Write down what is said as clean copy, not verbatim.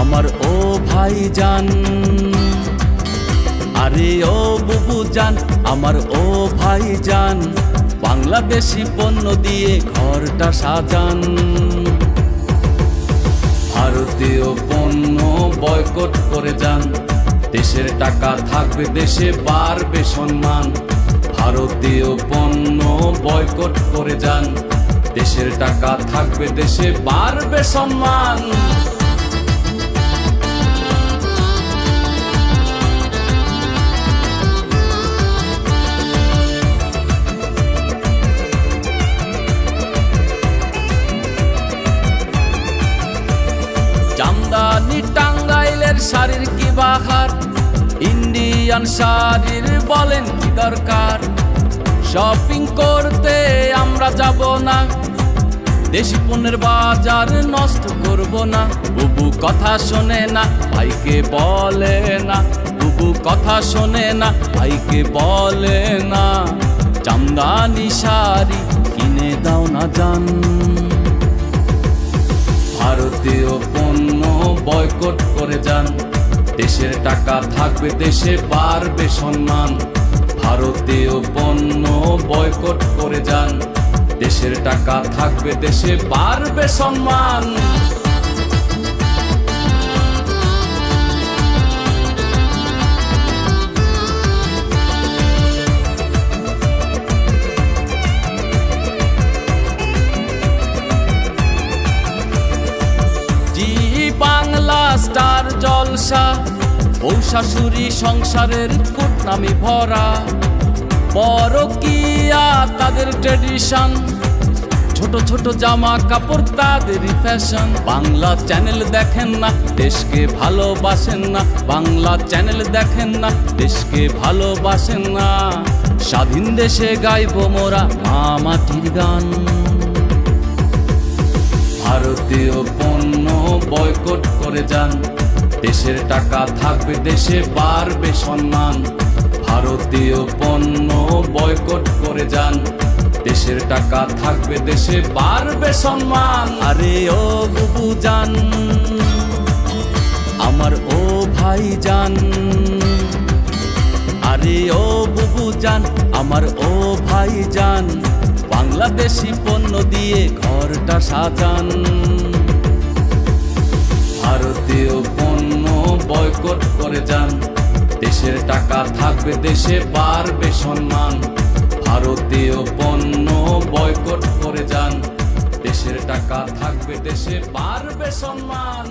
আমার ও ভাইজান, আরে ও বুবু জান, আমার ও ভাইজান, বাংলাদেশি পণ্য দিয়ে ঘরটা সাজান। ভারতীয় পণ্য বয়কট করে যান, দেশের টাকা থাকবে দেশে, বাড়বে সম্মান। ভারতীয় পণ্য বয়কট করে যান, দেশের টাকা থাকবে দেশে, বাড়বে সম্মান। জামদানি টাঙ্গাইলের শাড়ির কি বাহার, ইন্ডিয়ান শাড়ির বলেন কি দরকার। শপিং করতে আমরা যাব না, দেশি পণ্যের বাজার নষ্ট করব না। বুবু কথা শোনে না, ভাইকে বলে না, বুবু কথা শোনে না, ভাইকে বলে না। জামদানি শাড়ি কিনে দাও না জান। ভারতীয় পণ্য বয়কট করে যান, দেশের টাকা থাকবে দেশে, বাড়বে সম্মান। ভারতীয় পণ্য বয়কট করে যান, দেশের টাকা থাকবে দেশে, বাড়বে সম্মান। বাংলা স্টার জলসা, ও শাশুড়ি সংসারের কুটনামি ভরা। পরকীয়া তাদের ট্রেডিশন, ছোট ছোট জামা কাপড় তাদেরই ফ্যাশন। বাংলা চ্যানেল দেখেন না, দেশকে ভালোবাসেন না। বাংলা চ্যানেল দেখেন না, দেশকে ভালোবাসেন না। স্বাধীন দেশে গাইব মোরা মা মাটির গান। ভারতীয় পণ্য বয়কট করে যান, দেশের টাকা থাকবে দেশে, বাড়বে সম্মান। ভারতীয় পণ্য বয়কট করে যান, দেশের টাকা থাকবে দেশে, বাড়বে সম্মান। আরে ও বুবু জান, আমার ও ভাইজান, আরে ও বুবু জান, আমার ও ভাইজান, বাংলাদেশি পণ্য দিয়ে ঘরটা সাজান। ভারতীয় পণ্য বয়কট করে যান, দেশের টাকা থাকবে দেশে, বাড়বে সম্মান। ভারতীয় পণ্য বয়কট করে যান, দেশের টাকা থাকবে দেশে, বাড়বে সম্মান।